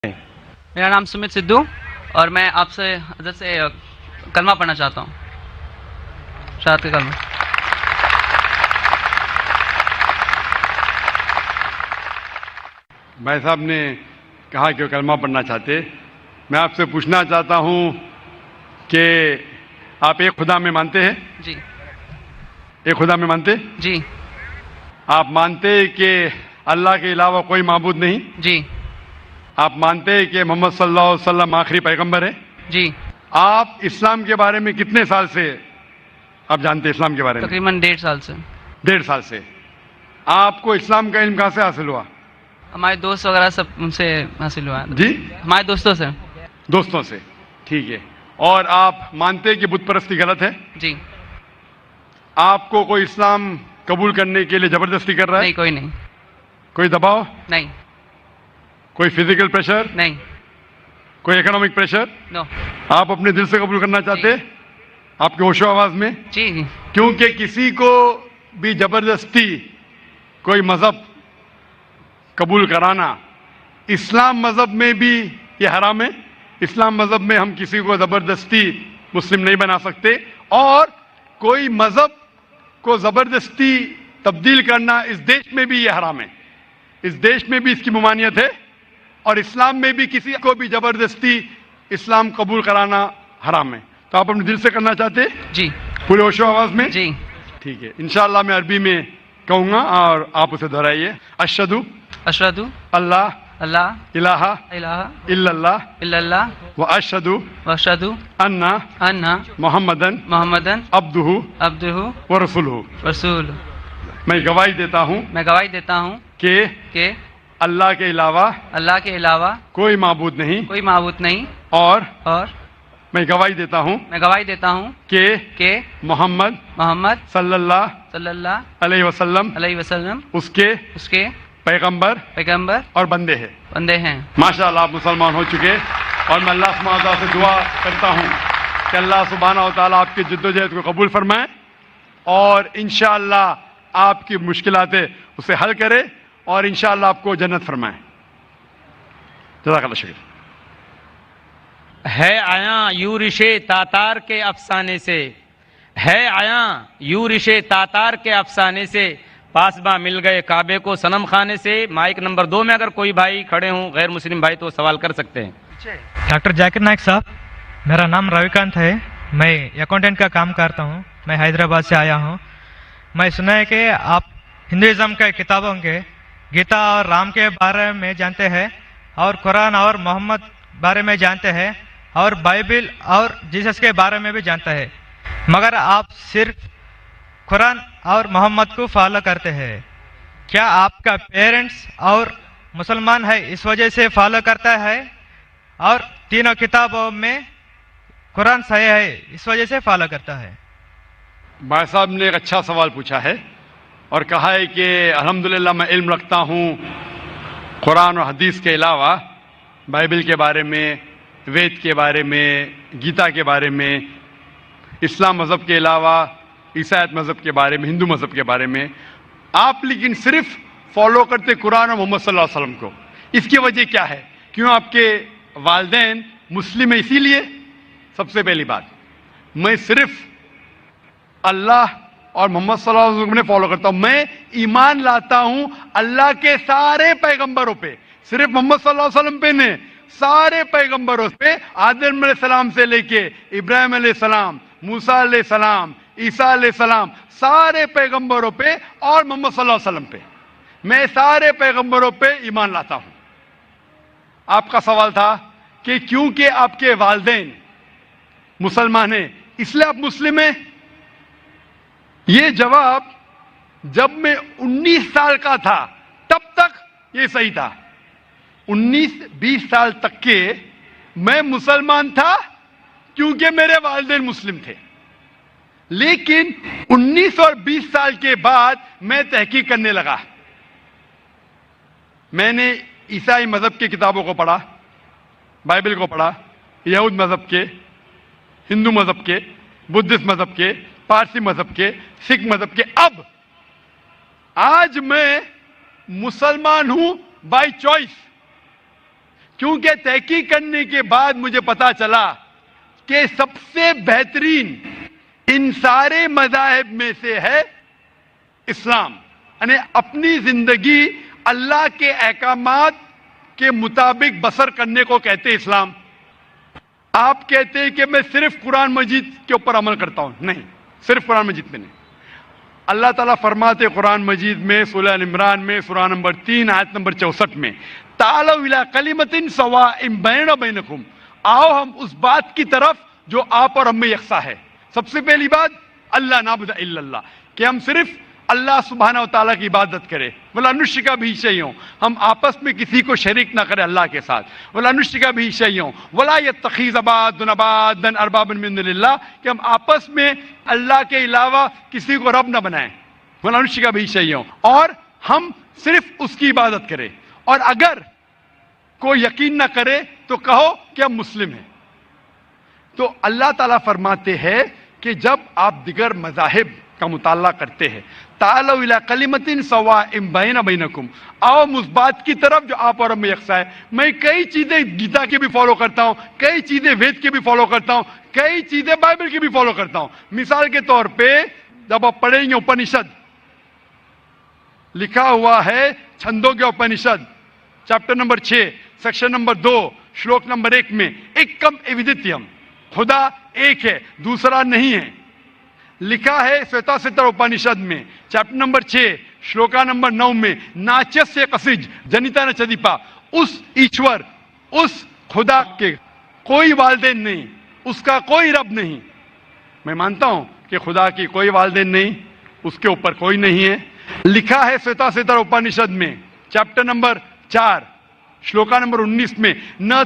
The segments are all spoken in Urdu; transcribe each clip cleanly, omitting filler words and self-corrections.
میرا نام سمت سدھو اور میں آپ سے حضرت سے کلمہ پڑھنا چاہتا ہوں، شہادت کا کلمہ۔ بھائی صاحب نے کہا کہ وہ کلمہ پڑھنا چاہتے، میں آپ سے پوچھنا چاہتا ہوں کہ آپ ایک خدا میں مانتے ہیں؟ جی ایک خدا میں مانتے؟ جی آپ مانتے کہ اللہ کے علاوہ کوئی معبود نہیں؟ جی آپ مانتے کہ محمد صلی اللہ علیہ وسلم آخری پیغمبر ہے؟ جی آپ اسلام کے بارے میں کتنے سال سے آپ جانتے ہیں اسلام کے بارے میں؟ تقریباً 1.5 سال سے۔ 1.5 سال سے۔ آپ کو اسلام کا علم کہاں سے حاصل ہوا؟ ہمارے دوست وغیرہ سب ان سے حاصل ہوا ہے۔ جی ہمارے دوستوں سے۔ دوستوں سے، ٹھیک ہے۔ اور آپ مانتے کہ بت پرستی غلط ہے؟ جی آپ کو کوئی اسلام قبول کرنے کے لیے زبردستی کر رہا ہے؟ نہیں، کوئی نہیں۔ کوئی دباؤ؟ نہیں کوئی فزیکل پریشر؟ نہیں، کوئی اکنامک پریشر؟ نو۔ آپ اپنے دل سے قبول کرنا چاہتے؟ آپ کے ہوش و آواز میں؟ جی جی کیونکہ کسی کو بھی زبردستی کوئی مذہب قبول کرانا اسلام مذہب میں بھی یہ حرام ہے۔ اسلام مذہب میں ہم کسی کو زبردستی مسلم نہیں بنا سکتے، اور کوئی مذہب کو زبردستی تبدیل کرنا اس دیش میں بھی یہ حرام ہے۔ اس دیش میں بھی اس کی ممانعت ہے، اور اسلام میں بھی کسی کو بھی زبردستی اسلام قبول کرانا حرام ہے۔ تو آپ اپنے دل سے کرنا چاہتے جی پورے ہوش و آواز میں؟ جی ٹھیک ہے، انشاءاللہ میں عربی میں کہوں گا اور آپ اسے دہرائیے۔ اشہد اشہد اللہ اللہ الہ الہ الا اللہ الا اللہ واشہد واشہد ان ان محمدن محمدن عبدہ عبدہ ورسولہ۔ رسول۔ میں گواہی دیتا ہوں میں گواہی دیتا ہوں کہ اللہ کے علاوہ اللہ کے علاوہ کوئی معبود نہیں، کوئی معبود نہیں، اور اور میں گواہی دیتا ہوں میں گواہی دیتا ہوں کہ محمد محمد صلی اللہ صلی اللہ علیہ وسلم علیہ وسلم اس کے پیغمبر پیغمبر اور بندے ہیں۔ بندے ہیں۔ ماشاءاللہ آپ مسلمان ہو چکے، اور میں اللہ سبحانہ و تعالیٰ سے دعا کرتا ہوں کہ اللہ سبحانہ و تعالیٰ آپ کی جدوجہد کو قبول فرمائے، اور انشاءاللہ آپ کی مشکلات اسے حل کرے، اور انشاءاللہ آپ کو جنت فرمائے۔ جزاک اللہ شکر۔ ہے آیاں یورش تاتار کے افسانے سے، ہے آیاں یورش تاتار کے افسانے سے، پاسباں مل گئے کعبے کو صنم خانے سے۔ مائک نمبر 2 میں اگر کوئی بھائی کھڑے ہوں غیر مسلم بھائی تو سوال کر سکتے ہیں۔ ڈاکٹر ذاکر نائک صاحب، میرا نام رویکانت ہے، میں اکاؤنٹنٹ کا کام کرتا ہوں، میں حیدرآباد سے آیا ہوں۔ میں سنا ہے کہ آپ ہندوازم کے کتابوں کے گیتا اور رام کے بارے میں جانتے ہیں، اور قرآن اور محمد بارے میں جانتے ہیں، اور بائبل اور جیسس کے بارے میں بھی جانتا ہے، مگر آپ صرف قرآن اور محمد کو فالو کرتے ہیں۔ کیا آپ کا پیرنٹس اور مسلمان ہے اس وجہ سے فالو کرتا ہے، اور تینوں کتابوں میں قرآن صحیح ہے اس وجہ سے فالو کرتا ہے؟ بھائی صاحب نے ایک اچھا سوال پوچھا ہے، اور کہا ہے کہ الحمدللہ میں علم رکھتا ہوں قرآن اور حدیث کے علاوہ، بائبل کے بارے میں، وید کے بارے میں، گیتا کے بارے میں، اسلام مذہب کے علاوہ عیسائیت مذہب کے بارے میں، ہندو مذہب کے بارے میں۔ آپ لیکن صرف فالو کرتے قرآن اور محمد صلی اللہ علیہ وسلم کو، اس کی وجہ کیا ہے؟ کیوں آپ کے والدین مسلم ہیں اسی لیے؟ سب سے پہلی بات، میں صرف اللہ اور محمد صلی اللہ علیہ وسلم نے فالو کرتا ہوں۔ میں ایمان لاتا ہوں اللہ کے سارے پیغمبروں پہ، صرف محمد صلی اللہ علیہ وسلم پہ نہیں، سارے پیغمبروں پہ، آدم علیہ السلام سے لے کے ابراہیم علیہ السلام، موسیٰ علیہ السلام، عیسیٰ علیہ السلام، سارے پیغمبروں پہ، اور محمد صلی اللہ علیہ وسلم پہ، میں سارے پیغمبروں پہ ایمان لاتا ہوں۔ آپ کا سوال تھا کہ کیونکہ آپ کے والدین مسلمان ہیں اس لیے آپ مسلم ہیں؟ یہ جواب جب میں 19 سال کا تھا تب تک یہ صحیح تھا۔ 19-20 سال تک کے میں مسلمان تھا کیونکہ میرے والدین مسلم تھے، لیکن 19 اور 20 سال کے بعد میں تحقیق کرنے لگا۔ میں نے عیسائی مذہب کی کتابوں کو پڑھا، بائبل کو پڑھا، یہود مذہب کے، ہندو مذہب کے، بدھسٹ مذہب کے، پارسی مذہب کے، سکھ مذہب کے۔ اب آج میں مسلمان ہوں بائی چوائس، کیونکہ تحقیق کرنے کے بعد مجھے پتا چلا کہ سب سے بہترین ان سارے مذاہب میں سے ہے اسلام. یعنی اپنی زندگی اللہ کے احکامات کے مطابق بسر کرنے کو کہتے اسلام. آپ کہتے ہیں کہ میں صرف قرآن مجید کے اوپر عمل کرتا ہوں. نہیں, صرف قرآن مجید میں نہیں. اللہ تعالیٰ فرماتے قرآن مجید میں سورہ عمران میں سورہ نمبر 3 آیت نمبر 64 میں, تعالوا الی کلمۃ سواء بیننا وبینکم, آؤ ہم اس بات کی طرف جو آپ اور ہم میں یکساں ہے. سب سے پہلی بات اللہ نعبد الا اللہ, کہ ہم صرف اللہ سبحانہ و تعالیٰ کی عبادت کرے. ولا نشرک بہ شیئا, ہم آپس میں کسی کو شریک نہ کرے اللہ کے ساتھ. ولا نشرک بہ شیئا ولا یتخذ بعضنا بعضا اربابا من دون اللہ, کہ ہم آپس میں اللہ کے علاوہ کسی کو رب نہ بنائیں. ولا نشرک بہ شیئا, اور ہم صرف اس کی عبادت کریں. اور اگر کوئی یقین نہ کرے تو کہو کہ ہم مسلم ہیں. تو اللہ تعالیٰ فرماتے ہیں کہ جب آپ دیگر مذاہب کا مطالعہ کرتے ہیں, تعالوا الی کلمۃ سواء بیننا وبینکم, آؤ اس بات کی طرف جو آپ اور ہم میں یکساں ہے. میں کئی چیزیں گیتا کی بھی فالو کرتا ہوں, کئی چیزیں وید کی بھی فالو کرتا ہوں, کئی چیزیں بائبل کی بھی فالو کرتا ہوں. مثال کے طور پہ جب آپ پڑھیں گے اپنشد, لکھا ہوا ہے چھندوں کے Upanishad chapter number 6 section number 2 shloka number 1 میں, ایکم ایودتیم, خدا ایک ہے دوسرا نہیں ہے. لکھا ہے سویتا ستر اپنشد میں چیپٹر نمبر 6 شلوکا نمبر 9 میں, ناچس سے قصج جنیتا نچدیپا, اس ایشور اس خدا کے کوئی والدین نہیں, اس کا کوئی رب نہیں. میں مانتا ہوں کہ خدا کی کوئی والدین نہیں, اس کے اوپر کوئی نہیں ہے. لکھا ہے سویتا ستر اپنشد میں چیپٹر نمبر 4 شلوکا نمبر 19 میں, نہ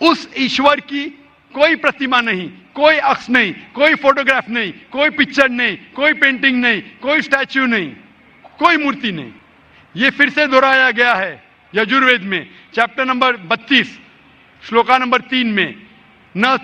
اس ایشور کی کوئی پرتیما نہیں, کوئی عکس نہیں, کوئی فوٹوگراف نہیں, کوئی پکچر نہیں, کوئی پینٹنگ نہیں, کوئی اسٹیچو نہیں, کوئی مورتی نہیں. یہ پھر سے دہرایا گیا ہے یجوروید میں چیپٹر نمبر 32 شلوکا نمبر 3 میں, نہ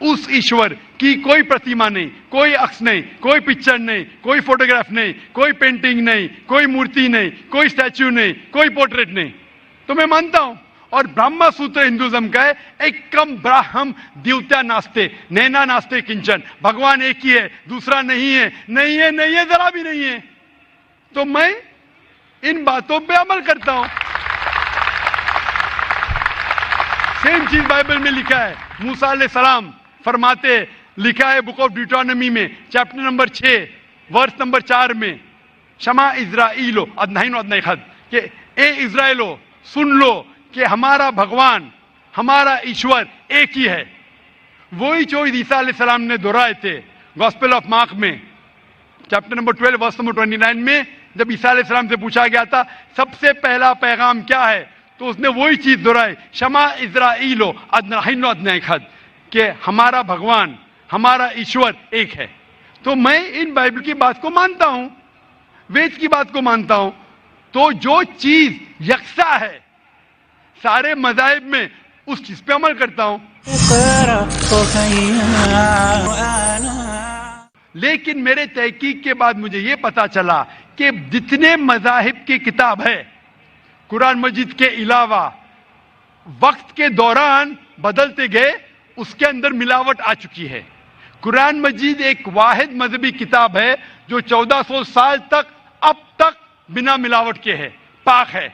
اس ایشور کی کوئی پرتیما نہیں, کوئی عکس نہیں, کوئی پکچر نہیں, کوئی فوٹوگراف نہیں, کوئی پینٹنگ نہیں, کوئی مورتی نہیں, کوئی اسٹیچو نہیں, کوئی پورٹریٹ نہیں. تو میں مانتا ہوں, اور برہما سوتر ہندوازم کا ہے, ایکم براہم دیوتیا ناستے نینا ناستے کنچن, بھگوان ایک ہی ہے دوسرا نہیں ہے, نہیں ہے, نہیں ہے, ذرا بھی نہیں ہے. تو میں ان باتوں پہ عمل کرتا ہوں. سیم چیز بائبل میں لکھا ہے. موسیٰ علیہ السلام فرماتے, لکھا ہے بک آف ڈیوٹرانومی میں چیپٹر نمبر 6 ورس نمبر 4 میں, شما اسرائیلو ادنائن ادنائی خد, کہ اے اسرائیلو سن لو کہ ہمارا بھگوان ہمارا ایشور ایک ہی ہے. وہی جو عیسیٰ علیہ السلام نے دہرائے تھے گاسپل آف مارک میں چیپٹر نمبر 12 ورس نمبر 29 میں, جب عیسیٰ علیہ السلام سے پوچھا گیا تھا سب سے پہلا پیغام کیا ہے, تو اس نے وہی چیز دہرائی, شما اسرائیلو ادنائن ادنائی خد, کہ ہمارا بھگوان ہمارا ایشور ایک ہے. تو میں ان بائبل کی بات کو مانتا ہوں, وید کی بات کو مانتا ہوں. تو جو چیز یکساں ہے سارے مذاہب میں, اس چیز پہ عمل کرتا ہوں. لیکن میرے تحقیق کے بعد مجھے یہ پتا چلا کہ جتنے مذاہب کی کتاب ہے قرآن مجید کے علاوہ وقت کے دوران بدلتے گئے, اس کے اندر ملاوٹ آ چکی ہے. قرآن مجید ایک واحد مذہبی کتاب ہے جو 1400 سال تک اب تک بنا ملاوٹ کے ہے, پاک ہے.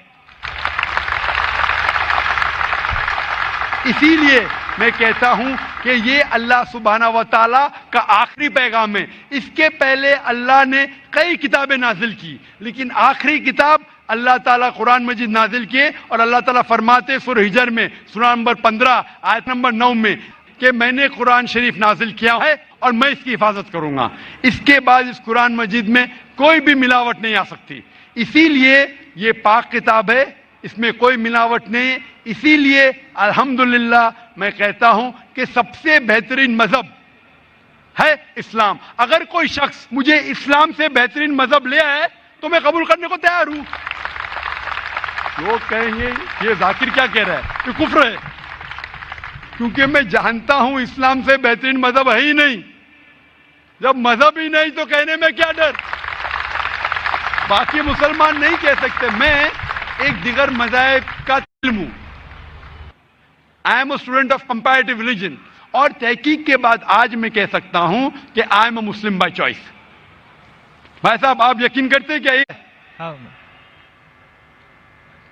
اسی لیے میں کہتا ہوں کہ یہ اللہ سبحانہ و تعالیٰ کا آخری پیغام ہے. اس کے پہلے اللہ نے کئی کتابیں نازل کی, لیکن آخری کتاب اللہ تعالیٰ قرآن مجید نازل کیے. اور اللہ تعالیٰ فرماتے سورہ ہجر میں سورہ نمبر 15 آیت نمبر 9 میں کہ میں نے قرآن شریف نازل کیا ہے اور میں اس کی حفاظت کروں گا. اس کے بعد اس قرآن مجید میں کوئی بھی ملاوٹ نہیں آ سکتی. اسی لیے یہ پاک کتاب ہے, اس میں کوئی ملاوٹ نہیں. اسی لیے الحمدللہ میں کہتا ہوں کہ سب سے بہترین مذہب ہے اسلام. اگر کوئی شخص مجھے اسلام سے بہترین مذہب لے آئے تو میں قبول کرنے کو تیار ہوں. لوگ کہیں گے یہ ذاکر کیا کہہ رہا ہے, یہ کفر ہے. کیونکہ میں جانتا ہوں اسلام سے بہترین مذہب ہے ہی نہیں. جب مذہب ہی نہیں تو کہنے میں کیا ڈر. باقی مسلمان نہیں کہہ سکتے. میں ایک دیگر مذاہب کا علم ہوں. I am a student of comparative religion, اور تحقیق کے بعد آج میں کہہ سکتا ہوں کہ I am a Muslim by choice. بھائی صاحب آپ یقین کرتے ہیں کیا یہ؟ ہاں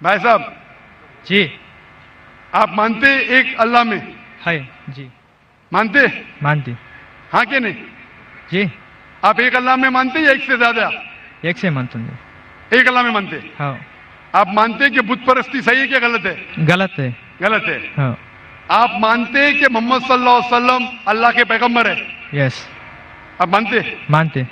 بھائی صاحب جی آپ مانتے ایک اللہ میں؟ ہے جی مانتے؟ مانتی ہاں کہ نہیں؟ جی آپ ایک اللہ میں مانتے یا ایک سے زیادہ؟ ایک سے مانتا ہوں. ایک اللہ میں مانتے. ہاں آپ مانتے کہ بت پرستی صحیح ہے کیا غلط ہے؟ غلط ہے. غلط ہے. ہاں آپ مانتے کہ محمد صلی اللہ علیہ وسلم اللہ کے پیغمبر ہے؟ یس آپ مانتے؟ مانتے.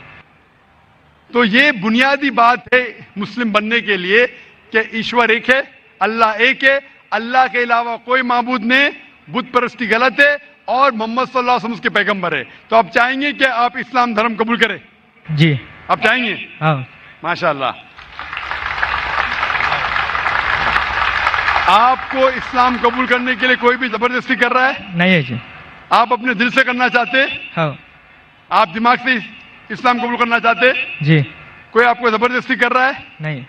تو یہ بنیادی بات ہے مسلم بننے کے لیے کہ ایشور ایک ہے, اللہ ایک ہے, اللہ کے علاوہ کوئی معبود نہیں, بت پرستی غلط ہے, اور محمد صلی اللہ علیہ وسلم اس کے پیغمبر ہے. تو آپ چاہیں گے کہ آپ اسلام دھرم قبول کریں؟ جی آپ چاہیں گے؟ ہاں ماشاء اللہ. آپ کو اسلام قبول کرنے کے لیے کوئی بھی زبردستی کر رہا ہے؟ نہیں ہے جی. آپ اپنے دل سے کرنا چاہتے؟ ہاں آپ دماغ سے اسلام قبول کرنا چاہتے؟ جی کوئی آپ کو زبردستی کر رہا ہے؟ نہیں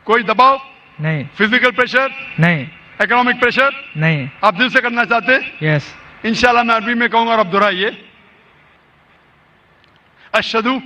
کوئی دباؤ, نہیں فزیکل پریشر, نہیں اکنامک پریشر, نہیں. آپ دل سے کرنا چاہتے؟ یس انشاءاللہ میں عربی میں کہوں گا اور آپ دہرائیے. اشہدو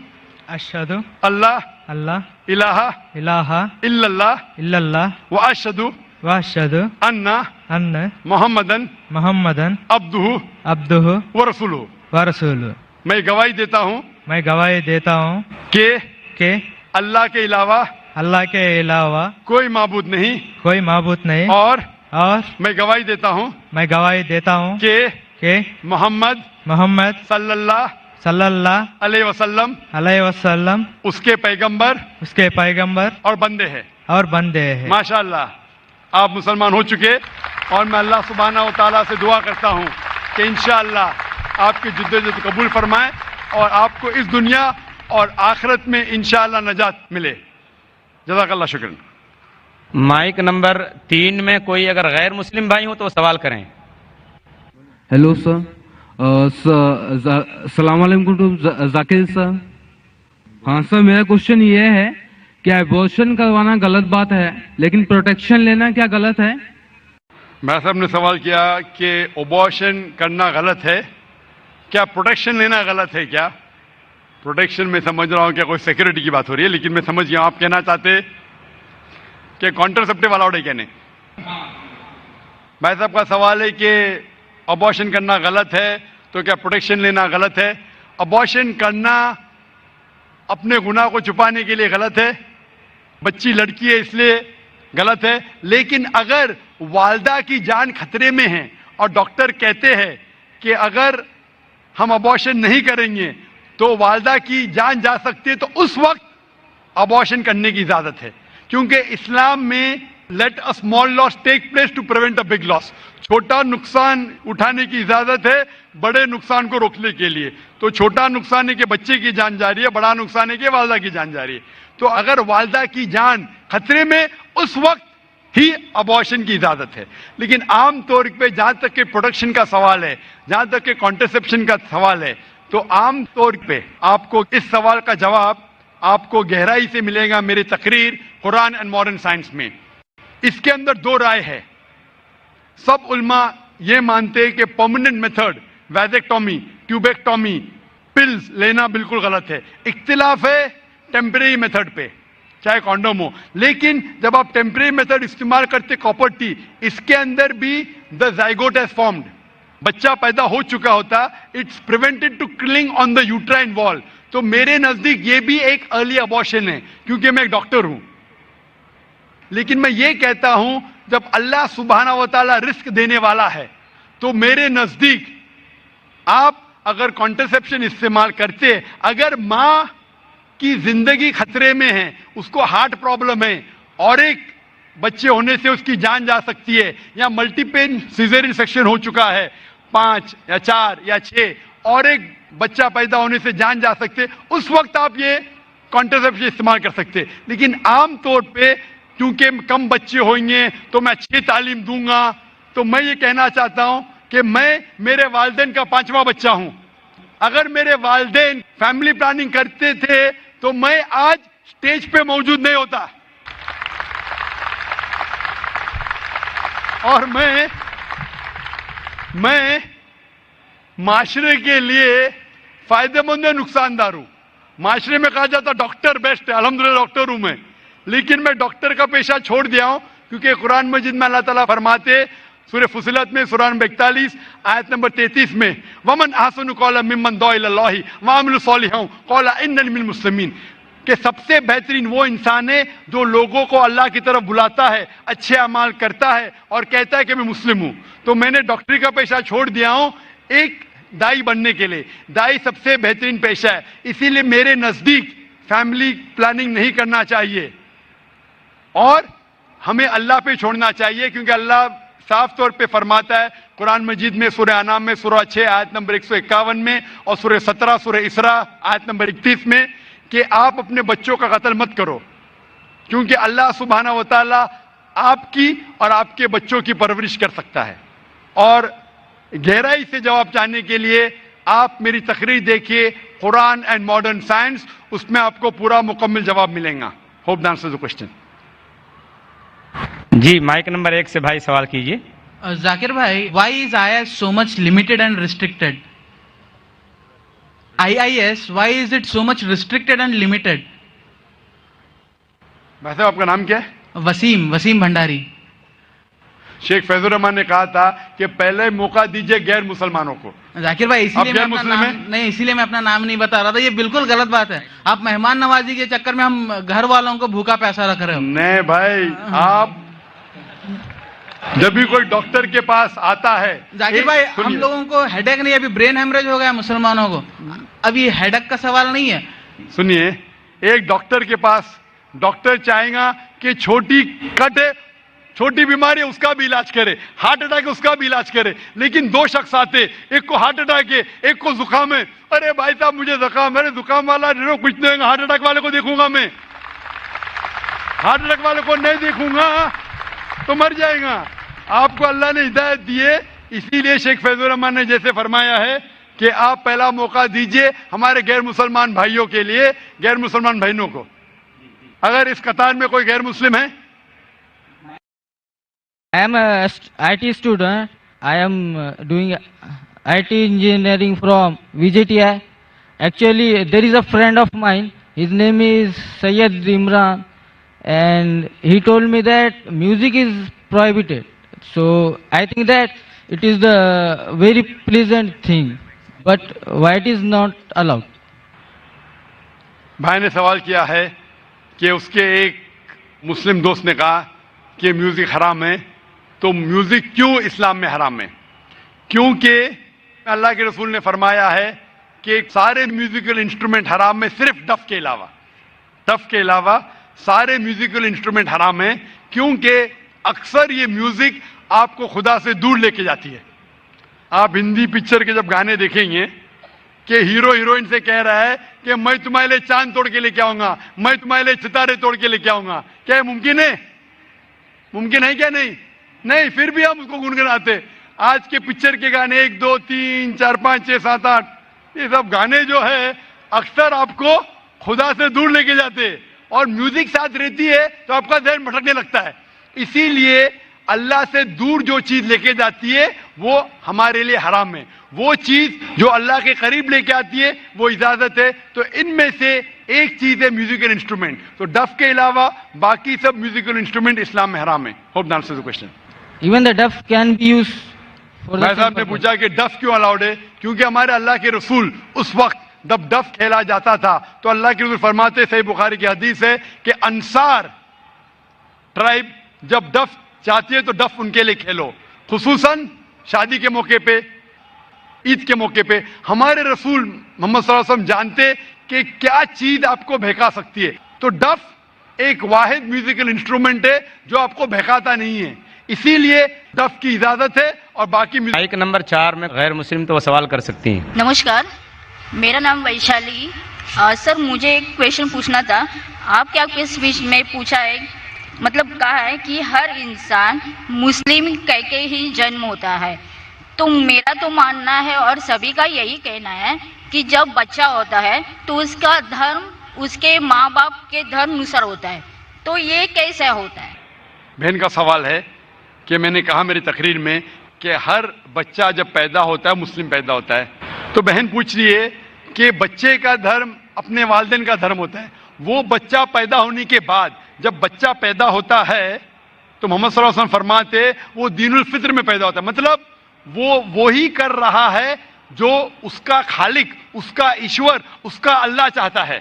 اشہد اللہ اللہ الہ الہ الا اللہ الا اللہ واشہدو واشہد ان ان محمدن محمدن عبدہ عبدہ ورسولہ. ورسولہ. میں گواہی دیتا ہوں میں گواہی دیتا ہوں کہ اللہ کے علاوہ اللہ کے علاوہ کوئی معبود نہیں, کوئی معبود نہیں, اور اور میں گواہی دیتا ہوں میں گواہی دیتا ہوں کہ محمد صلی اللہ صلی اللہ علیہ وسلم علیہ وسلم اس کے پیغمبر اس کے پیغمبر اور بندے ہیں. اور بندے ہیں. ماشاءاللہ آپ مسلمان ہو چکے, اور میں اللہ سبحانہ و تعالیٰ سے دعا کرتا ہوں کہ انشاءاللہ آپ کی جدوجہد قبول فرمائے اور آپ کو اس دنیا اور آخرت میں انشاءاللہ نجات ملے. جزاک اللہ شکرا. مائک نمبر 3 میں کوئی اگر غیر مسلم بھائی ہو تو سوال کریں. ہیلو سر, السلام علیکم ٹو ذاکر سر. ہاں سر, میرا کوشچن یہ ہے کہ ایبورشن کروانا غلط بات ہے, لیکن پروٹیکشن لینا کیا غلط ہے؟ میں صاحب نے سوال کیا کہ ابارشن کرنا غلط ہے, کیا پروٹیکشن لینا غلط ہے کیا؟ پروٹیکشن میں سمجھ رہا ہوں کہ کوئی سیکورٹی کی بات ہو رہی ہے, لیکن میں سمجھ گیا آپ کہنا چاہتے کہ کانٹرسیپٹیو الاؤڈ ہے کہنے. بھائی صاحب کا سوال ہے کہ ابارشن کرنا غلط ہے تو کیا پروٹیکشن لینا غلط ہے؟ ابارشن کرنا اپنے گناہ کو چھپانے کے لیے غلط ہے, بچی لڑکی ہے اس لیے غلط ہے, لیکن اگر والدہ کی جان خطرے میں ہے اور ڈاکٹر کہتے ہیں کہ اگر ہم ابارشن نہیں کریں گے تو والدہ کی جان جا سکتی ہے, تو اس وقت ابارشن کرنے کی اجازت ہے, کیونکہ اسلام میں let a small loss take place to prevent a big loss, چھوٹا نقصان اٹھانے کی اجازت ہے بڑے نقصان کو روکنے کے لیے. تو چھوٹا نقصان ہے کہ بچے کی جان جا رہی ہے, بڑا نقصان ہے کہ والدہ کی جان جا رہی ہے. تو اگر والدہ کی جان خطرے میں, اس وقت ہی ابارشن کی اجازت ہے. لیکن عام طور پہ جہاں تک کہ پروٹیکشن کا سوال ہے, جہاں تک کہ کانٹرسیپشن کا سوال ہے, تو عام طور پہ آپ کو اس سوال کا جواب آپ کو گہرائی سے ملے گا میری تقریر قرآن اینڈ ماڈرن سائنس میں. اس کے اندر دو رائے ہے. سب علماء یہ مانتے ہیں کہ پرماننٹ میتھڈ ویزیکٹومی, ٹیوبیکٹومی, پلز لینا بالکل غلط ہے. اختلاف ہے ٹیمپریری میتھڈ پہ, چاہے کانڈوم ہو. لیکن جب آپ ٹیمپریری میتھڈ استعمال کرتے کاپر ٹی, اس کے اندر بھی دا زائگوٹ ہیز فارمڈ, بچہ پیدا ہو چکا ہوتا, اٹس پریونٹڈ ٹو کلنگ آن دا یوٹرائن وال. تو میرے نزدیک یہ بھی ایک ارلی ابارشن ہے, کیونکہ میں ایک ڈاکٹر ہوں. لیکن میں یہ کہتا ہوں جب اللہ سبحانہ و تعالیٰ رزق دینے والا ہے, تو میرے نزدیک آپ اگر کانٹرسیپشن استعمال کرتے, اگر ماں کی زندگی خطرے میں ہے, اس کو ہارٹ پرابلم ہے اور ایک بچے ہونے سے اس کی جان جا سکتی ہے, یا ملٹیپل سیزرین سیکشن ہو چکا ہے 5 یا 4 یا 6, اور ایک بچہ پیدا ہونے سے جان جا سکتے, اس وقت آپ یہ کانٹرسیپشن استعمال کر سکتے. لیکن عام طور پہ کیونکہ کم بچے ہوئیں گے تو میں اچھی تعلیم دوں گا, تو میں یہ کہنا چاہتا ہوں کہ میں میرے والدین کا 5واں بچہ ہوں. اگر میرے والدین فیملی پلاننگ کرتے تھے تو میں آج اسٹیج پہ موجود نہیں ہوتا. اور میں معاشرے کے لیے فائدہ مند ہے نقصان دار ہوں. معاشرے میں کہا جاتا ڈاکٹر بیسٹ ہے, الحمدللہ ڈاکٹر ہوں میں, لیکن میں ڈاکٹر کا پیشہ چھوڑ دیا ہوں کیونکہ قرآن مجید میں اللہ تعالیٰ فرماتے سورہ فصلت میں سورہ نمبر 41 آیت نمبر 33 میں ومن احسن قولا ممن دعا الی اللہ وعمل صالحا قال اننی من المسلمین, کہ سب سے بہترین وہ انسان ہے جو لوگوں کو اللہ کی طرف بلاتا ہے, اچھے اعمال کرتا ہے اور کہتا ہے کہ میں مسلم ہوں. تو میں نے ڈاکٹری کا پیشہ چھوڑ دیا ہوں ایک دائی بننے کے لیے. دائی سب سے بہترین پیشہ ہے, اسی لیے میرے نزدیک فیملی پلاننگ نہیں کرنا چاہیے اور ہمیں اللہ پہ چھوڑنا چاہیے, کیونکہ اللہ صاف طور پہ فرماتا ہے قرآن مجید میں سورہ انعام میں سورہ 6 آیت نمبر 151 میں اور سورہ 17 سورہ اسراء آیت نمبر 31 میں کہ آپ اپنے بچوں کا قتل مت کرو, کیونکہ اللہ سبحانہ و تعالیٰ آپ کی اور آپ کے بچوں کی پرورش کر سکتا ہے. اور گہرائی سے جواب چاہنے کے لیے آپ میری تقریر دیکھیے قرآن اینڈ ماڈرن سائنس, اس میں آپ کو پورا مکمل جواب ملے گا. Hope the answer the question. جی مائک نمبر 1 سے بھائی سوال کیجیے. ذاکر بھائی, why is I S so much limited and restricted? IIS, why is it so much restricted and limited? بھائی صاحب آپ کا نام کیا ہے؟ وسیم بھنڈاری. شیخ فیض الرحمان نے کہا تھا کہ پہلے موقع دیجئے غیر مسلمانوں کو. ذاکر بھائی اسی لیے میں اپنا نام نہیں بتا رہا تھا, یہ بالکل غلط بات ہے. آپ مہمان نوازی کے چکر میں ہم گھر والوں کو بھوکا پیسہ رکھ رہے ہو. نہیں بھائی, آپ جب بھی کوئی ڈاکٹر کے پاس آتا ہے, ذاکر بھائی ہم لوگوں کو ہیڈ ایک نہیں, ابھی برین ہیمریج ہو گیا مسلمانوں کو, ابھی ہیڈ ایک کا سوال نہیں ہے. سنیے, ایک ڈاکٹر کے پاس ڈاکٹر چاہے گا کہ چھوٹی کٹ ہے, چھوٹی بیماری ہے اس کا بھی علاج کرے, ہارٹ اٹیک ہے اس کا بھی علاج کرے, لیکن دو شخص آتے, ایک کو ہارٹ اٹیک ہے ایک کو زکام ہے. ارے بھائی صاحب مجھے زکام ہے, زکام والا کچھ نہیں, ہارٹ اٹیک والے کو دیکھوں گا میں, ہارٹ اٹیک والے کو نہیں دیکھوں گا تو مر جائے گا. آپ کو اللہ نے ہدایت دی ہے, اسی لیے شیخ فیض الرحمان نے جیسے فرمایا ہے کہ آپ پہلا موقع دیجئے ہمارے غیر مسلمان بھائیوں کے لیے, غیر مسلمان بہنوں کو. اگر اس قطار میں کوئی غیر مسلم ہے. I am a IT student. I am doing IT engineering from VJTI. Actually, there is a friend of mine. His name is Sayyid Imran, and he told me that music is prohibited. So I think that it is the very pleasant thing, but why it is not allowed? بھائی نے سوال کیا ہے کہ اس کے ایک مسلم دوست نے کہا کہ میوزک حرام ہے, تو میوزک کیوں اسلام میں حرام ہے؟ کیونکہ اللہ کے رسول نے فرمایا ہے کہ سارے میوزیکل انسٹرومنٹ حرام ہے صرف ڈف کے علاوہ سارے میوزیکل انسٹرومنٹ حرام ہیں, کیونکہ اکثر یہ میوزک آپ کو خدا سے دور لے کے جاتی ہے. آپ ہندی پکچر کے جب گانے دیکھیں گے کہ ہیرو ہیروئن سے کہہ رہا ہے کہ میں تمہارے لیے چاند توڑ کے لے کے آؤں گا, میں تمہارے لیے ستارے توڑ کے لے کے آؤں گا, کیا یہ ممکن ہے؟ ممکن ہے کیا؟ نہیں, پھر بھی ہم اس کو گنگناتے. آج کے پکچر کے گانے 1 2 3 4 5 6 7 8 یہ سب گانے جو ہے اکثر آپ کو خدا سے دور لے کے جاتے, اور میوزک ساتھ رہتی ہے تو آپ کا ذہن بھٹکنے لگتا ہے. اسی لیے اللہ سے دور جو چیز لے کے جاتی ہے وہ ہمارے لیے حرام ہے, وہ چیز جو اللہ کے قریب لے کے آتی ہے وہ اجازت ہے. تو ان میں سے ایک چیز ہے میوزیکل انسٹرومنٹ, تو ڈف کے علاوہ باقی سب میوزیکل انسٹرومنٹ اسلام میں حرام ہے. Hope answer the question. Even the duff can be used for the بھائی same صاحب نے purpose. پوچھا کہ ڈف کیوں الاؤڈ ہے؟ کیونکہ ہمارے اللہ کے رسول اس وقت جب ڈف کھیلا جاتا تھا تو اللہ کے رسول فرماتے, صحیح بخاری کی حدیث ہے کہ انصار ٹرائب جب ڈف چاہتی ہے تو ڈف ان کے لیے کھیلو, خصوصاً شادی کے موقع پہ, عید کے موقع پہ. ہمارے رسول محمد صلی اللہ علیہ وسلم جانتے کہ کیا چیز آپ کو بہکا سکتی ہے, تو ڈف ایک واحد میوزیکل انسٹرومنٹ ہے جو آپ کو بہکاتا نہیں ہے, اسی لیے ڈف کی اجازت ہے. اور باقی مائک نمبر 4 میں غیر مسلم تو وہ سوال کر سکتی ہیں. نمسکار, میرا نام ویشالی. سر مجھے ایک کویشچن پوچھنا تھا. آپ کیا کس وش میں پوچھا ہے, مطلب کہا ہے کہ ہر انسان مسلم کہہ کے ہی جنم ہوتا ہے, تو میرا تو ماننا ہے اور سبھی کا یہی کہنا ہے کہ جب بچہ ہوتا ہے تو اس کا دھرم اس کے ماں باپ کے دھرم انوسار ہوتا ہے, تو یہ کیسے ہوتا ہے؟ بہن کا سوال ہے کہ میں نے کہا میری تقریر میں کہ ہر بچہ جب پیدا ہوتا ہے مسلم پیدا ہوتا ہے. تو بہن پوچھ رہی ہے کہ بچے کا دھرم اپنے والدین کا دھرم ہوتا ہے. وہ بچہ پیدا ہونے کے بعد جب بچہ پیدا ہوتا ہے تو محمد صلی اللہ علیہ وسلم فرماتے وہ دین الفطر میں پیدا ہوتا ہے. مطلب وہ وہی کر رہا ہے جو اس کا خالق، اس کا ایشور، اس کا اللہ چاہتا ہے.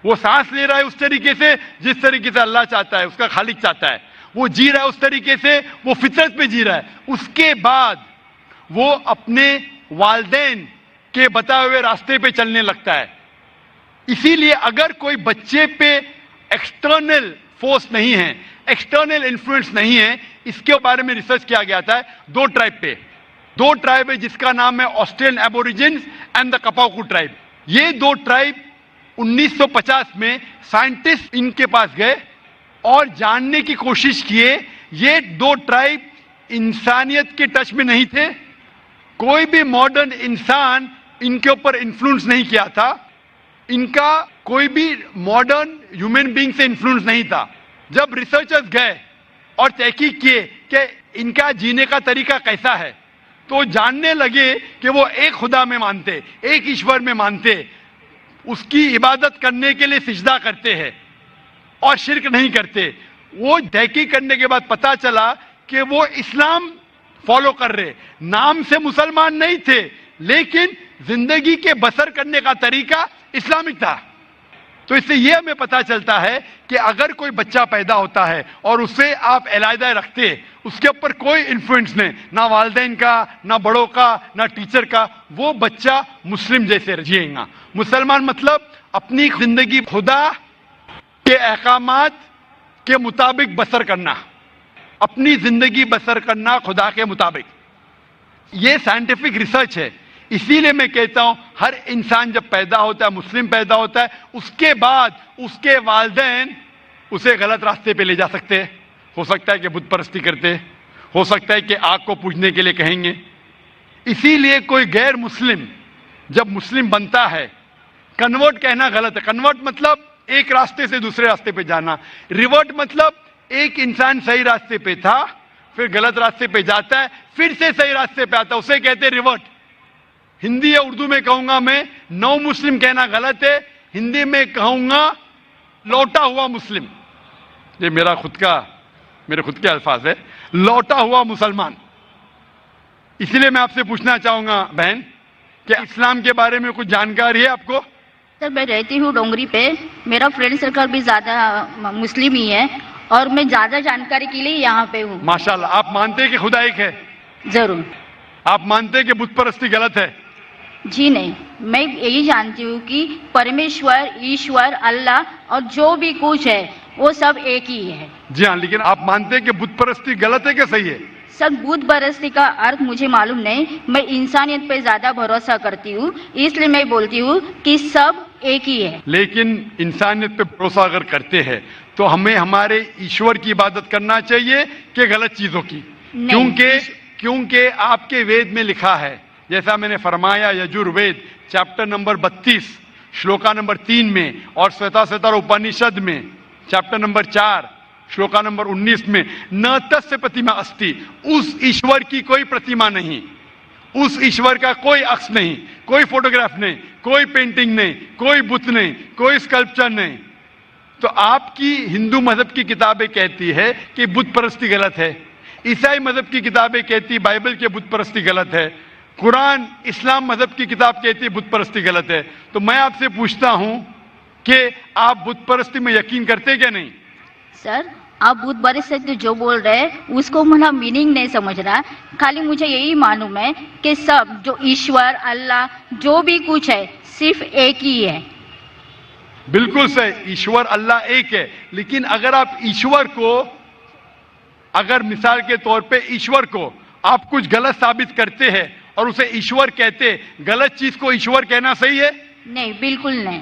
وہ سانس لے رہا ہے اس طریقے سے جس طریقے سے اللہ چاہتا ہے، اس کا خالق چاہتا ہے. وہ جی رہا ہے اس طریقے سے، وہ فطرت پہ جی رہا ہے. اس کے بعد وہ اپنے والدین کے بتائے ہوئے راستے پہ چلنے لگتا ہے. اسی لیے اگر کوئی بچے پہ ایکسٹرنل فورس نہیں ہے، ایکسٹرنل انفلوئنس نہیں ہے، اس کے بارے میں ریسرچ کیا گیا تھا 2 ٹرائب پہ. 2 ٹرائب ہے جس کا نام ہے آسٹریلین ایبوریجنز اینڈ دا کپاکو ٹرائب. یہ 2 ٹرائب 1950 میں سائنٹسٹ ان کے پاس گئے اور جاننے کی کوشش کیے. یہ 2 ٹرائب انسانیت کے ٹچ میں نہیں تھے، کوئی بھی ماڈرن انسان ان کے اوپر انفلوئنس نہیں کیا تھا، ان کا کوئی بھی ماڈرن ہیومن بینگ سے انفلوئنس نہیں تھا. جب ریسرچرز گئے اور تحقیق کیے کہ ان کا جینے کا طریقہ کیسا ہے تو جاننے لگے کہ وہ ایک خدا میں مانتے، ایک ایشور میں مانتے، اس کی عبادت کرنے کے لیے سجدہ کرتے ہیں اور شرک نہیں کرتے. وہ تحقیق کرنے کے بعد پتا چلا کہ وہ اسلام فالو کر رہے، نام سے مسلمان نہیں تھے لیکن زندگی کے بسر کرنے کا طریقہ اسلامک تھا. تو اس سے یہ ہمیں پتا چلتا ہے کہ اگر کوئی بچہ پیدا ہوتا ہے اور اسے آپ علیحدہ رکھتے، اس کے اوپر کوئی انفلوئنس نہیں، نہ والدین کا، نہ بڑوں کا، نہ ٹیچر کا، وہ بچہ مسلم جیسے جیے گا. مسلمان مطلب اپنی زندگی خدا کے احکامات کے مطابق بسر کرنا، اپنی زندگی بسر کرنا خدا کے مطابق. یہ سائنٹیفک ریسرچ ہے. اسی لیے میں کہتا ہوں ہر انسان جب پیدا ہوتا ہے، مسلم پیدا ہوتا ہے، اس کے بعد اس کے والدین اسے غلط راستے پہ لے جا سکتے ہیں. ہو سکتا ہے کہ بت پرستی کرتے، ہو سکتا ہے کہ آگ کو پوجنے کے لیے کہیں گے. اسی لیے کوئی غیر مسلم جب مسلم بنتا ہے، کنورٹ کہنا غلط ہے. کنورٹ مطلب ایک راستے سے دوسرے راستے پہ جانا. ریورٹ مطلب ایک انسان صحیح راستے پہ تھا پھر غلط راستے پہ جاتا ہے پھر سے صحیح راستے پہ آتا ہے، اسے کہتے ہیں ریورٹ. ہندی یا اردو میں کہوں گا میں نو مسلم کہنا غلط ہے، ہندی میں کہوں گا لوٹا ہوا مسلم. یہ میرے خود کے الفاظ ہے، لوٹا ہوا مسلمان. اسی لیے میں آپ سے پوچھنا چاہوں گا بہن کہ اسلام کے بارے میں کچھ جانکاری ہے آپ کو؟ سر میں رہتی ہوں ڈونگری پہ، میرا فرینڈ سرکل بھی زیادہ مسلم ہی ہے اور میں زیادہ جانکاری کے لیے یہاں پہ ہوں. ماشاءاللہ. آپ مانتے ہیں کہ خدا ایک ہے؟ ضرور. آپ مانتے ہیں کہ بت پرستی غلط ہے؟ جی نہیں، میں یہی جانتی ہوں کہ پرمیشور، ایشور، اللہ اور جو بھی کچھ ہے وہ سب ایک ہی ہے. جی ہاں، لیکن آپ مانتے ہیں کہ بت پرستی غلط ہے کہ صحیح ہے؟ سر بت پرستی کا ارتھ مجھے معلوم نہیں، میں انسانیت پہ زیادہ بھروسہ کرتی ہوں، اس لیے میں بولتی ہوں کہ سب ایک ہی ہے. لیکن انسانیت پہ بھروسہ اگر کرتے ہیں تو ہمیں ہمارے ایشور کی عبادت کرنا چاہیے کہ غلط چیزوں کی؟ کیونکہ آپ کے وید میں لکھا ہے، جیسا میں نے فرمایا یجور وید چیپٹر نمبر 32 شلوکا نمبر 3 میں اور سویتا سوتر اپنیشد میں چیپٹر نمبر 4 شلوکا نمبر 19 میں نہ تسیہ پرتیما استی، اس ایشور کی کوئی پرتیما نہیں، اس ایشور کا کوئی عکس نہیں، کوئی فوٹوگراف نہیں، کوئی پینٹنگ نہیں، کوئی بت نہیں، کوئی اسکلپچر نہیں. تو آپ کی ہندو مذہب کی کتابیں کہتی ہے کہ بت پرستی غلط ہے، عیسائی مذہب کی کتابیں کہتی بائبل کے بت پرستی غلط ہے، قرآن اسلام مذہب کی کتاب کہتی بت پرستی غلط ہے. تو میں آپ سے پوچھتا ہوں کہ آپ بت پرستی میں یقین کرتے کہ نہیں؟ سر آپ بت پرستی جو بول رہے ہیں اس کو میرا میننگ نہیں سمجھ رہا، خالی مجھے یہی معلوم ہے کہ سب جو ایشور، اللہ، جو بھی کچھ ہے صرف ایک ہی ہے. بالکل صحیح، ایشور اللہ ایک ہے. لیکن اگر آپ ایشور کو، اگر مثال کے طور پہ ایشور کو آپ کچھ غلط ثابت کرتے ہیں اور اسے ایشور کہتے، غلط چیز کو ایشور کہنا صحیح ہے؟ نہیں، بالکل نہیں.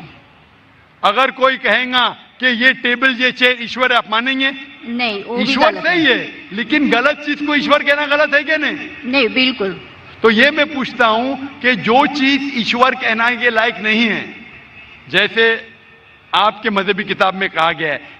اگر کوئی کہے گا کہ یہ ٹیبل یہ چیئر ایشور ہے، آپ مانیں گے؟ نہیں، وہ بھی ایشور غلط صحیح ہے لیکن غلط چیز کو ایشور کہنا غلط ہے کہ نہیں؟ نہیں، بالکل. تو یہ میں پوچھتا ہوں کہ جو چیز ایشور کہنا کے لائق نہیں ہے، جیسے آپ کے مذہبی کتاب میں کہا گیا ہے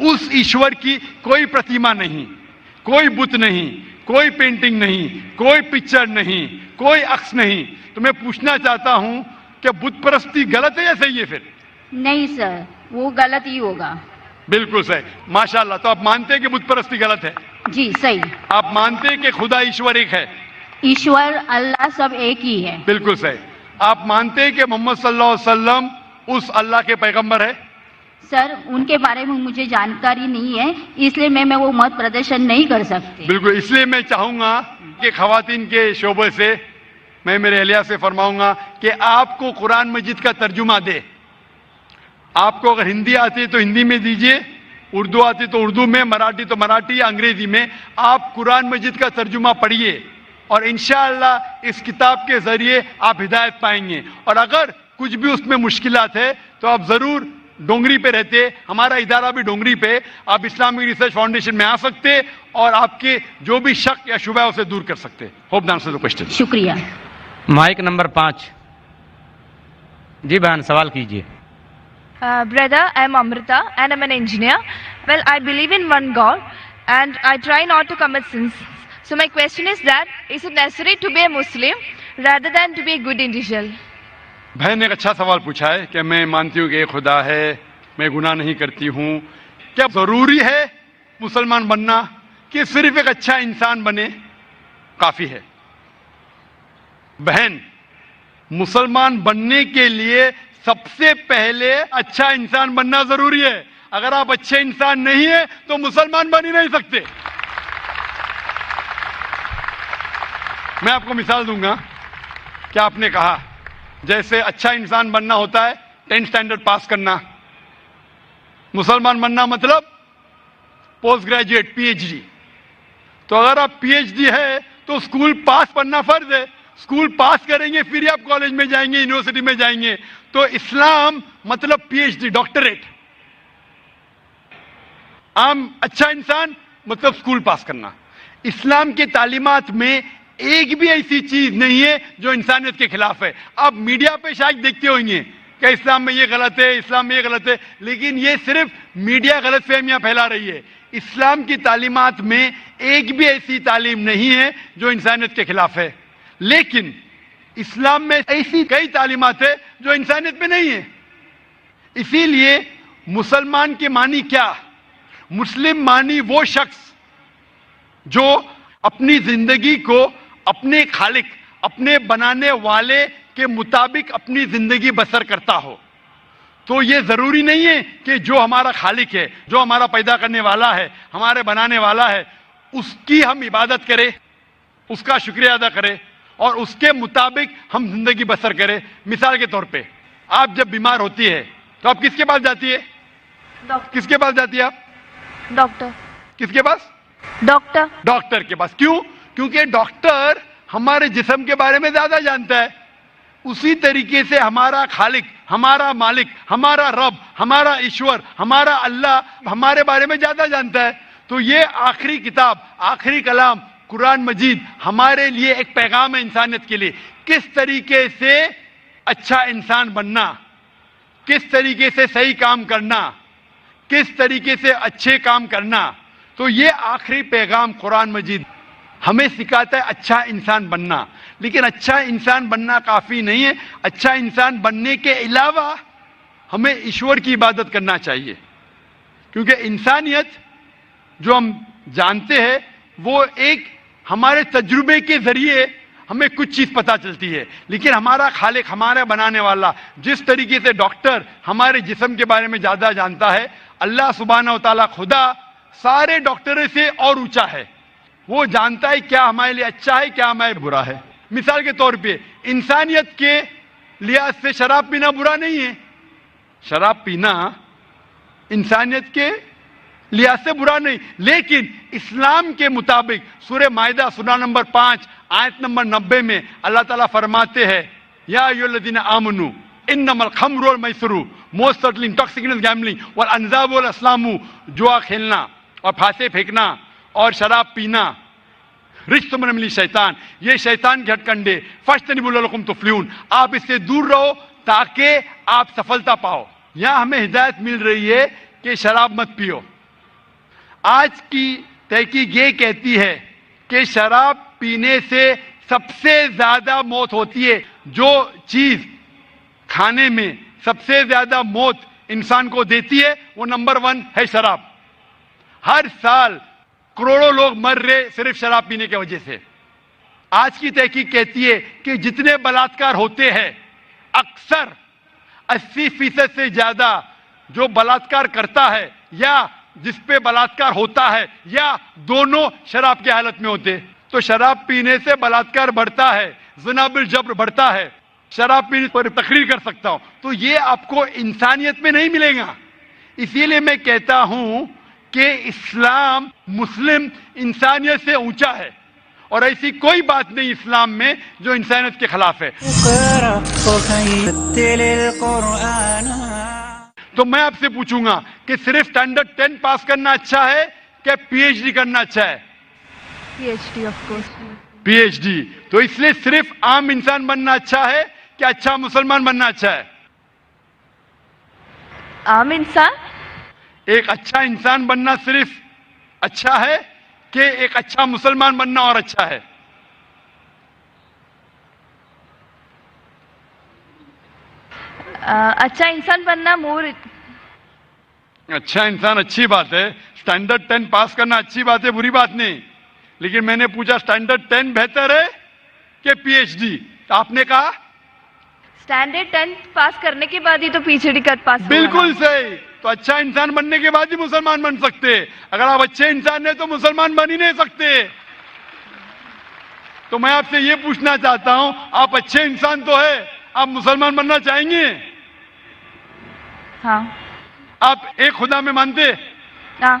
اس ایشور کی کوئی پرتیما نہیں، کوئی بت نہیں، کوئی پینٹنگ نہیں، کوئی پکچر نہیں، کوئی عکس نہیں. تو میں پوچھنا چاہتا ہوں کہ بت پرستی غلط ہے یا صحیح ہے؟ پھر نہیں سر، وہ غلط ہی ہوگا. بالکل صحیح، ماشاءاللہ. تو آپ مانتے ہیں کہ بت پرستی غلط ہے؟ جی صحیح. آپ مانتے ہیں کہ خدا ایشور ایک ہے؟ ایشور اللہ سب ایک ہی ہے. بالکل صحیح. آپ مانتے ہیں کہ محمد صلی اللہ علیہ وسلم اس اللہ کے پیغمبر ہے؟ سر ان کے بارے میں مجھے جانکاری نہیں ہے، اس لیے میں وہ مت پردرشن نہیں کر سکتی. بالکل. اس لیے میں چاہوں گا کہ خواتین کے شعبے سے میں میرے اہلیہ سے فرماؤں گا کہ آپ کو قرآن مجید کا ترجمہ دے. آپ کو اگر ہندی آتی ہے تو ہندی میں دیجئے، اردو آتی تو اردو میں، مراٹھی تو مراٹھی یا انگریزی میں. آپ قرآن مجید کا ترجمہ پڑھیے اور انشاءاللہ اس کتاب کے ذریعے آپ ہدایت پائیں گے. اور اگر کچھ بھی اس میں مشکلات ہے تو آپ ضرور ڈونگری پہ رہتے، ہمارا ادارہ بھی ڈونگری پہ، آپ اسلامک ریسرچ فاؤنڈیشن میں آ سکتے اور آپ کے جو بھی شک یا شبہ ہے اسے دور کر سکتے. Hope the answer the question. شکریہ. Mike number 5. جی بہن سوال کیجیے. Brother, I am Amrita and I am an engineer. Well, I believe in one God and I try not to commit sins. So my question is that, is it necessary to be a Muslim rather than to be a good individual? بہن نے ایک اچھا سوال پوچھا ہے کہ میں مانتی ہوں کہ ایک خدا ہے، میں گناہ نہیں کرتی ہوں، کیا ضروری ہے مسلمان بننا کہ صرف ایک اچھا انسان بنے کافی ہے؟ بہن، مسلمان بننے کے لیے سب سے پہلے اچھا انسان بننا ضروری ہے. اگر آپ اچھے انسان نہیں ہیں تو مسلمان بن ہی نہیں سکتے. میں آپ کو مثال دوں گا کہ آپ نے کہا جیسے اچھا انسان بننا ہوتا ہے 10th اسٹینڈرڈ پاس کرنا، مسلمان بننا مطلب post graduate P H D. تو اگر آپ پی ایچ ڈی ہے تو اسکول پاس پڑھنا فرض ہے. اسکول پاس کریں گے پھر آپ کالج میں جائیں گے، یونیورسٹی میں جائیں گے. تو اسلام مطلب پی ایچ ڈی، ڈاکٹریٹ. عام اچھا انسان مطلب اسکول پاس کرنا. اسلام کے تعلیمات میں ایک بھی ایسی چیز نہیں ہے جو انسانیت کے خلاف ہے. آپ میڈیا پہ شاید دیکھتے ہوں گے کہ اسلام میں یہ غلط ہے، اسلام میں یہ غلط ہے، لیکن یہ صرف میڈیا غلط فہمیاں پھیلا رہی ہے. اسلام کی تعلیمات میں ایک بھی ایسی تعلیم نہیں ہے جو انسانیت کے خلاف ہے. لیکن اسلام میں ایسی کئی تعلیمات ہیں جو انسانیت میں نہیں ہے. اسی لیے مسلمان کے معنی کیا؟ مسلم معنی وہ شخص جو اپنی زندگی کو اپنے خالق، اپنے بنانے والے کے مطابق اپنی زندگی بسر کرتا ہو. تو یہ ضروری نہیں ہے کہ جو ہمارا خالق ہے، جو ہمارا پیدا کرنے والا ہے، ہمارے بنانے والا ہے، اس کی ہم عبادت کریں، اس کا شکریہ ادا کریں اور اس کے مطابق ہم زندگی بسر کریں. مثال کے طور پہ آپ جب بیمار ہوتی ہے تو آپ کس کے پاس جاتی ہے؟ کس کے پاس جاتی ہے آپ؟ ڈاکٹر. کس کے پاس؟ ڈاکٹر. ڈاکٹر کے پاس. کیوں؟ کیونکہ ڈاکٹر ہمارے جسم کے بارے میں زیادہ جانتا ہے. اسی طریقے سے ہمارا خالق، ہمارا مالک، ہمارا رب، ہمارا ایشور، ہمارا اللہ ہمارے بارے میں زیادہ جانتا ہے. تو یہ آخری کتاب، آخری کلام قرآن مجید ہمارے لیے ایک پیغام ہے انسانیت کے لیے. کس طریقے سے اچھا انسان بننا، کس طریقے سے صحیح کام کرنا، کس طریقے سے اچھے کام کرنا. تو یہ آخری پیغام قرآن مجید ہمیں سکھاتا ہے اچھا انسان بننا. لیکن اچھا انسان بننا کافی نہیں ہے. اچھا انسان بننے کے علاوہ ہمیں ایشور کی عبادت کرنا چاہیے. کیونکہ انسانیت جو ہم جانتے ہیں وہ ایک ہمارے تجربے کے ذریعے ہمیں کچھ چیز پتہ چلتی ہے. لیکن ہمارا خالق، ہمارا بنانے والا، جس طریقے سے ڈاکٹر ہمارے جسم کے بارے میں زیادہ جانتا ہے، اللہ سبحانہ و تعالیٰ خدا سارے ڈاکٹروں سے اور اونچا ہے. وہ جانتا ہے کیا ہمارے لیے اچھا ہے، کیا ہمارے برا ہے. مثال کے طور پہ انسانیت کے لحاظ سے شراب پینا برا نہیں ہے. شراب پینا انسانیت کے لحاظ سے برا نہیں. لیکن اسلام کے مطابق سورہ مائدہ سورہ نمبر 5 آیت نمبر 90 میں اللہ تعالیٰ فرماتے ہیں یا ایھا الذین آمنوا انما الخمر والمیسر موسٹ سرٹنلی انٹاکسیکینٹ گیمبلنگ والانصاب والازلام، جوا کھیلنا اور پھانسے پھینکنا اور شراب پینا رجس من عمل شیطان، یہ شیطان کے ہتھ کنڈے، فاجتنبوہ لعلکم تفلحون، آپ اس سے دور رہو تاکہ آپ سفلتا پاؤ. یہاں ہمیں ہدایت مل رہی ہے کہ شراب مت پیو. آج کی تحقیق یہ کہتی ہے کہ شراب پینے سے سب سے زیادہ موت ہوتی ہے. جو چیز کھانے میں سب سے زیادہ موت انسان کو دیتی ہے وہ نمبر 1 ہے شراب. ہر سال کروڑوں لوگ مر رہے صرف شراب پینے کی وجہ سے. آج کی تحقیق کہتی ہے کہ جتنے بلاತ್ಕಾರ ہوتے ہیں اکثر 80% سے زیادہ جو بلاತ್ಕಾರ کرتا ہے یا جس پہ بلاತ್ಕಾರ ہوتا ہے یا دونوں شراب کی حالت میں ہوتے. تو شراب پینے سے بلاತ್ಕಾರ بڑھتا ہے, زنا بالجبر بڑھتا ہے. شراب پینے پر تقریر کر سکتا ہوں. تو یہ آپ کو انسانیت میں نہیں ملے گا. اسی لیے میں کہتا ہوں کہ اسلام مسلم انسانیت سے اونچا ہے اور ایسی کوئی بات نہیں اسلام میں جو انسانیت کے خلاف ہے. تو میں آپ سے پوچھوں گا کہ صرف اسٹینڈرڈ 10 پاس کرنا اچھا ہے کہ پی ایچ ڈی کرنا اچھا ہے؟ PhD, of course. P H D. تو اس لیے صرف عام انسان بننا اچھا ہے کہ اچھا مسلمان بننا اچھا ہے؟ عام انسان. ایک اچھا انسان بننا صرف اچھا ہے کہ ایک اچھا مسلمان بننا اور اچھا ہے؟ اچھا انسان بننا مور. اچھا انسان اچھی بات ہے, اسٹینڈرڈ 10 پاس کرنا اچھی بات ہے, بری بات نہیں. لیکن میں نے پوچھا اسٹینڈرڈ 10 بہتر ہے کہ پی ایچ ڈی؟ تو آپ نے کہا اسٹینڈرڈ 10 پاس کرنے کے بعد ہی تو PhD کا پاس. بالکل صحیح. تو اچھا انسان بننے کے بعد ہی مسلمان بن سکتے. اگر آپ اچھے انسان ہیں تو مسلمان بن ہی نہیں سکتے. تو میں آپ سے یہ پوچھنا چاہتا ہوں, آپ اچھے انسان تو ہے, آپ مسلمان بننا چاہیں گے؟ ہاں. آپ ایک خدا میں مانتے؟ ہاں.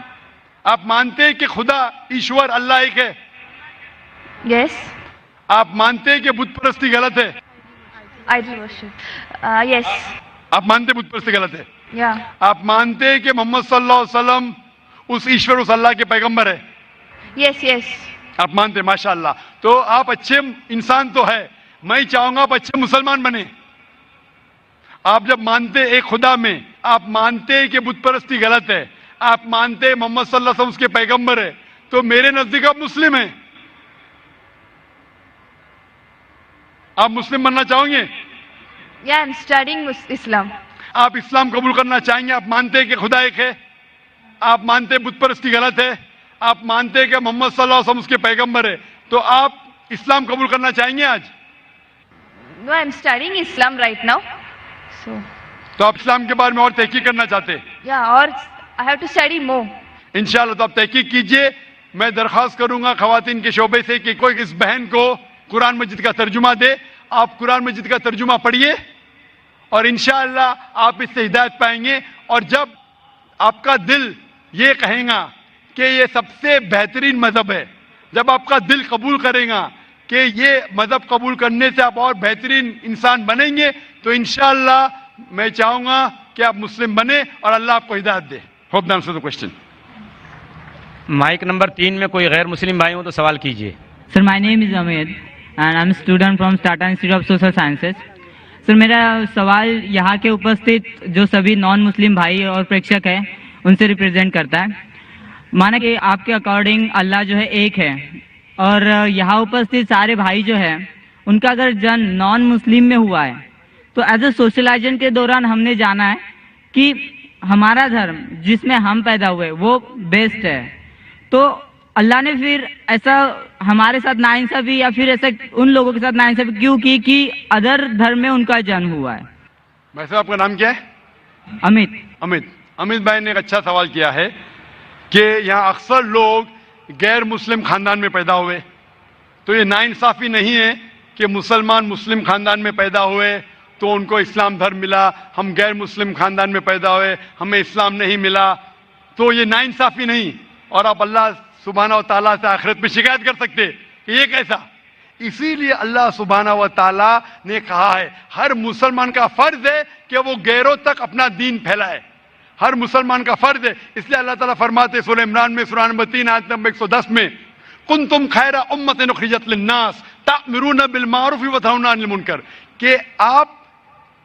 آپ مانتے ہیں کہ خدا ایشور اللہ ایک ہے؟ یس. آپ مانتے ہیں کہ بت پرستی غلط ہے؟ Idol worship. یس. آپ مانتے بت پرستی غلط ہے؟ یا. آپ مانتے ہیں کہ محمد صلی اللہ علیہ وسلم اس ایشور اس اللہ کے پیغمبر ہے؟ یس یس. آپ مانتے؟ ماشاء اللہ. تو آپ اچھے انسان تو ہے. میں چاہوں گا آپ اچھے مسلمان بنے. آپ جب مانتے ایک خدا میں, آپ مانتے کہ بت پرستی غلط ہے, آپ مانتے محمد صلی اللہ علیہ وسلم اس کے پیغمبر ہے, تو میرے نزدیک آپ مسلم ہیں. آپ مسلم بننا چاہیں گے؟ یا آئی ایم اسٹڈینگ اسلام. آپ اسلام قبول کرنا چاہیں گے؟ آپ مانتے کہ خدا ایک ہے, آپ مانتے بت پرستی غلط ہے, آپ مانتے کہ محمد صلی اللہ علیہ وسلم اس کے پیغمبر ہے, تو آپ اسلام قبول کرنا چاہیں گے آج؟ No, I am studying Islam right now. تو آپ اسلام کے بارے میں اور تحقیق کرنا چاہتے ہیں؟ یا, اور I have to study more. انشاءاللہ. تو آپ تحقیق کیجئے. میں درخواست کروں گا خواتین کے شعبے سے کہ کوئی اس بہن کو قرآن مجید کا ترجمہ دے. آپ قرآن مجید کا ترجمہ پڑھیے اور انشاءاللہ آپ اس سے ہدایت پائیں گے. اور جب آپ کا دل یہ کہیں گا کہ یہ سب سے بہترین مذہب ہے, جب آپ کا دل قبول کرے گا کہ یہ مذہب قبول کرنے سے آپ اور بہترین انسان بنیں گے, تو انشاءاللہ میں چاہوں گا کہ آپ مسلم بنے اور اللہ آپ کو ہدایت دے. Hope the answer the question. Mike number 3 میں کوئی غیر مسلم بھائی ہوں تو سوال کیجیے. سر, مائی name is Umeed and I am student from Tata institute of social sciences. Sir, میرا سوال یہاں کے اپستھت جو سبھی نان مسلم بھائی اور پریکشک ہیں ان سے ریپرزینٹ کرتا ہے. مانا کہ آپ کے اکارڈنگ اللہ جو ہے ایک ہے, اور یہاں اپستھت سارے بھائی جو ہے ان کا اگر جنم نان مسلم میں ہوا ہے تو ایز اے سوشلائزیشن کے دوران ہم نے جانا ہے کہ ہمارا دھرم جس میں ہم پیدا ہوئے وہ بیسٹ ہے. تو اللہ نے پھر ایسا ہمارے ساتھ ناانصافی یا پھر ایسا ان لوگوں کے ساتھ ناانصافی کیوں کی کہ ادر دھرم میں ان کا جنم ہوا ہے؟ بھائی صاحب, آپ کا نام کیا ہے؟ امت. امت بھائی نے ایک اچھا سوال کیا ہے کہ یہاں اکثر لوگ غیر مسلم خاندان میں پیدا ہوئے, تو یہ ناانصافی نہیں ہے کہ مسلمان مسلم خاندان میں پیدا ہوئے تو ان کو اسلام دھرم ملا, ہم غیر مسلم خاندان میں پیدا ہوئے ہمیں اسلام نہیں ملا, تو یہ ناانصافی نہیں. اور آپ اللہ سبحانہ و تعالیٰ سے آخرت میں شکایت کر سکتے کہ یہ کیسا. اسی لیے اللہ سبحانہ و تعالیٰ نے کہا ہے ہر مسلمان کا فرض ہے کہ وہ غیروں تک اپنا دین پھیلائے. ہر مسلمان کا فرض ہے. اس لیے اللہ تعالیٰ فرماتے سورہ عمران میں سورہ نمبر 3 آیت نمبر 110 میں, کنتم خیر امت اخرجت للناس تأمرون بالمعروف وتنہون عن المنکر, کہ آپ